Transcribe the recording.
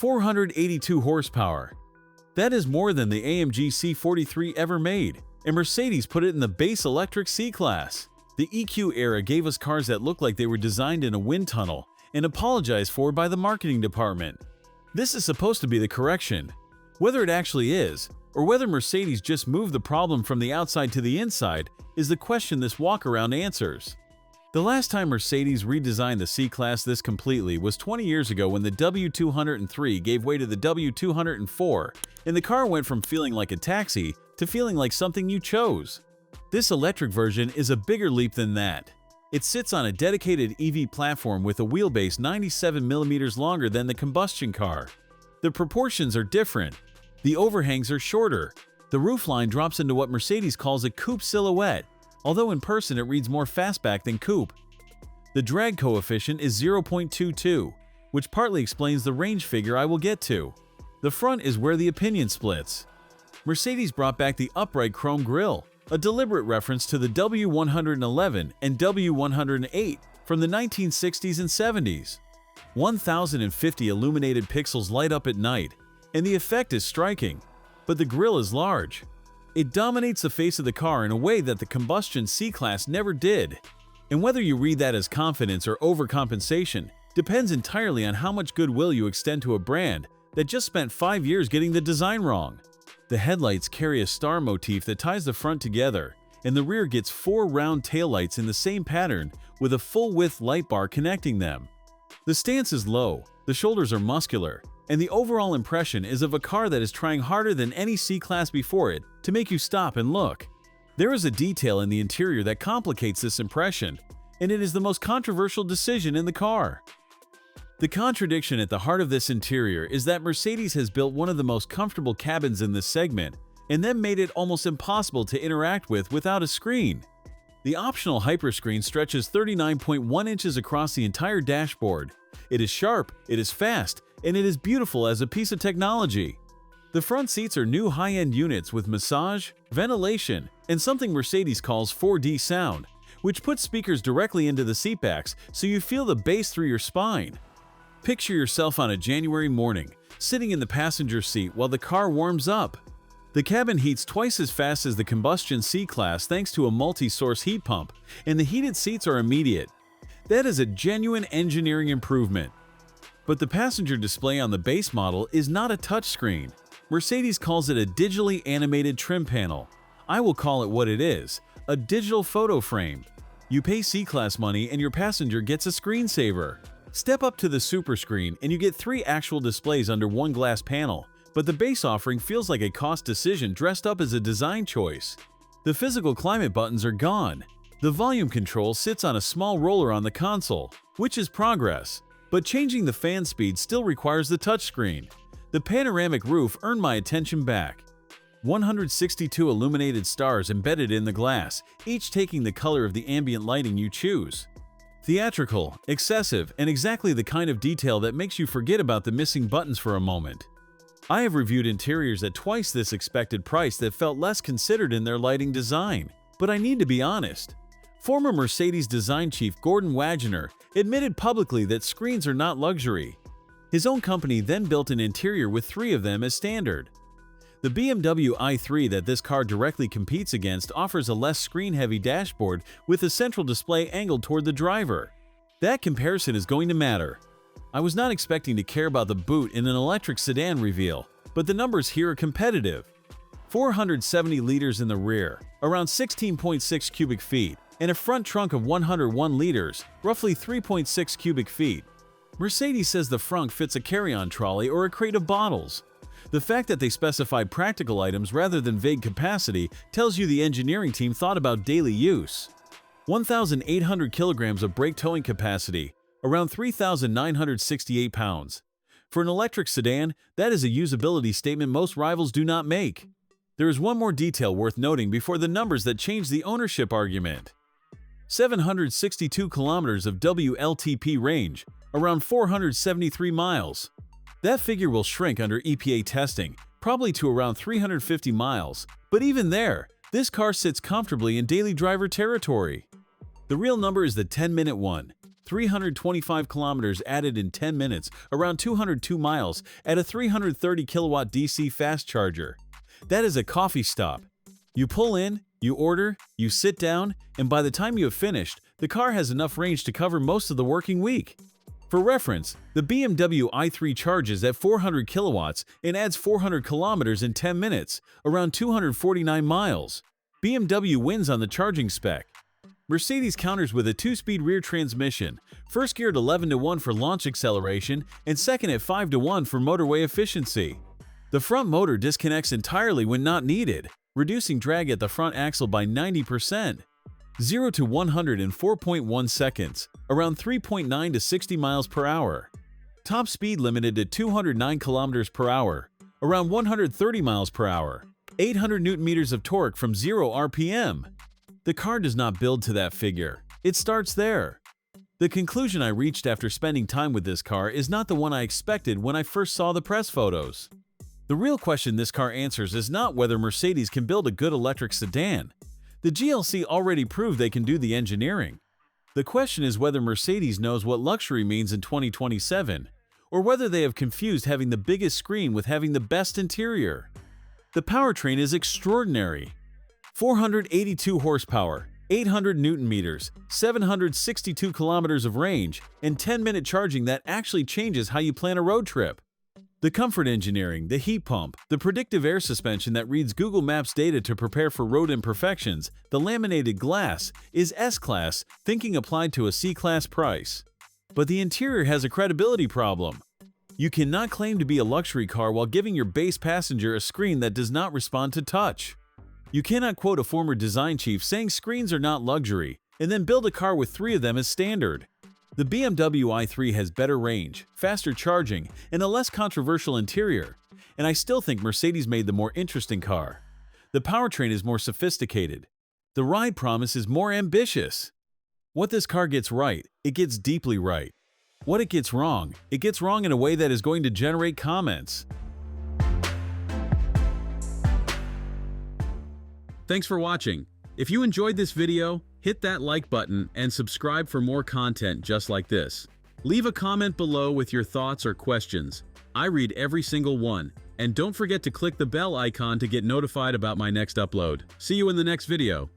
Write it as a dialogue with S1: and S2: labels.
S1: 482 horsepower. That is more than the AMG C43 ever made, and Mercedes put it in the base electric C-Class. The EQ era gave us cars that looked like they were designed in a wind tunnel and apologized for by the marketing department. This is supposed to be the correction. Whether it actually is, or whether Mercedes just moved the problem from the outside to the inside, is the question this walkaround answers. The last time Mercedes redesigned the C-Class this completely was 20 years ago when the W203 gave way to the W204, and the car went from feeling like a taxi to feeling like something you chose. This electric version is a bigger leap than that. It sits on a dedicated EV platform with a wheelbase 97mm longer than the combustion car. The proportions are different. The overhangs are shorter. The roofline drops into what Mercedes calls a coupe silhouette, although in person it reads more fastback than coupe. The drag coefficient is 0.22, which partly explains the range figure I will get to. The front is where the opinion splits. Mercedes brought back the upright chrome grille, a deliberate reference to the W111 and W108 from the 1960s and 70s. 1,050 illuminated pixels light up at night, and the effect is striking, but the grille is large. It dominates the face of the car in a way that the combustion C-Class never did. And whether you read that as confidence or overcompensation depends entirely on how much goodwill you extend to a brand that just spent 5 years getting the design wrong. The headlights carry a star motif that ties the front together, and the rear gets 4 round taillights in the same pattern with a full-width light bar connecting them. The stance is low, the shoulders are muscular, and the overall impression is of a car that is trying harder than any C-Class before it to make you stop and look. There is a detail in the interior that complicates this impression, and it is the most controversial decision in the car. The contradiction at the heart of this interior is that Mercedes has built one of the most comfortable cabins in this segment and then made it almost impossible to interact with without a screen. The optional Hyperscreen stretches 39.1 inches across the entire dashboard. It is sharp, it is fast, and it is beautiful as a piece of technology. The front seats are new high-end units with massage, ventilation, and something Mercedes calls 4D sound, which puts speakers directly into the seatbacks so you feel the bass through your spine. Picture yourself on a January morning, sitting in the passenger seat while the car warms up. The cabin heats twice as fast as the combustion C-Class thanks to a multi-source heat pump, and the heated seats are immediate. That is a genuine engineering improvement. But the passenger display on the base model is not a touchscreen. Mercedes calls it a digitally animated trim panel. I will call it what it is, a digital photo frame. You pay C-Class money and your passenger gets a screensaver. Step up to the Super Screen and you get 3 actual displays under one glass panel, but the base offering feels like a cost decision dressed up as a design choice. The physical climate buttons are gone. The volume control sits on a small roller on the console, which is progress, but changing the fan speed still requires the touchscreen. The panoramic roof earned my attention back. 162 illuminated stars embedded in the glass, each taking the color of the ambient lighting you choose. Theatrical, excessive, and exactly the kind of detail that makes you forget about the missing buttons for a moment. I have reviewed interiors at twice this expected price that felt less considered in their lighting design, but I need to be honest. Former Mercedes design chief Gordon Wagener admitted publicly that screens are not luxury. His own company then built an interior with 3 of them as standard. The BMW i3 that this car directly competes against offers a less screen-heavy dashboard with a central display angled toward the driver. That comparison is going to matter. I was not expecting to care about the boot in an electric sedan reveal, but the numbers here are competitive. 470 liters in the rear, around 16.6 cubic feet, and a front trunk of 101 liters, roughly 3.6 cubic feet. Mercedes says the frunk fits a carry-on trolley or a crate of bottles. The fact that they specified practical items rather than vague capacity tells you the engineering team thought about daily use. 1,800 kilograms of brake towing capacity, around 3,968 pounds. For an electric sedan, that is a usability statement most rivals do not make. There is one more detail worth noting before the numbers that change the ownership argument. 762 kilometers of WLTP range, around 473 miles. That figure will shrink under EPA testing, probably to around 350 miles, but even there, this car sits comfortably in daily driver territory. The real number is the 10-minute one. 325 kilometers added in 10 minutes, around 202 miles, at a 330 kilowatt DC fast charger. That is a coffee stop. You pull in, you order, you sit down, and by the time you have finished, the car has enough range to cover most of the working week. For reference, the BMW i3 charges at 400 kilowatts and adds 400 kilometers in 10 minutes, around 249 miles. BMW wins on the charging spec. Mercedes counters with a 2-speed rear transmission, first gear at 11:1 for launch acceleration and second at 5:1 for motorway efficiency. The front motor disconnects entirely when not needed, reducing drag at the front axle by 90%. 0 to 100 in 4.1 seconds, around 3.9 to 60 miles per hour. Top speed limited to 209 kilometers per hour, around 130 miles per hour. 800 Newton-meters of torque from 0 RPM. The car does not build to that figure. It starts there. The conclusion I reached after spending time with this car is not the one I expected when I first saw the press photos. The real question this car answers is not whether Mercedes can build a good electric sedan. The GLC already proved they can do the engineering. The question is whether Mercedes knows what luxury means in 2027, or whether they have confused having the biggest screen with having the best interior. The powertrain is extraordinary. 482 horsepower, 800 Newton-meters, 762 kilometers of range, and 10-minute charging that actually changes how you plan a road trip. The comfort engineering, the heat pump, the predictive air suspension that reads Google Maps data to prepare for road imperfections, the laminated glass, is S-Class thinking applied to a C-Class price. But the interior has a credibility problem. You cannot claim to be a luxury car while giving your base passenger a screen that does not respond to touch. You cannot quote a former design chief saying screens are not luxury, and then build a car with 3 of them as standard. The BMW i3 has better range, faster charging, and a less controversial interior, and I still think Mercedes made the more interesting car. The powertrain is more sophisticated. The ride promise is more ambitious. What this car gets right, it gets deeply right. What it gets wrong in a way that is going to generate comments. Thanks for watching. If you enjoyed this video, hit that like button and subscribe for more content just like this. Leave a comment below with your thoughts or questions. I read every single one. And don't forget to click the bell icon to get notified about my next upload. See you in the next video.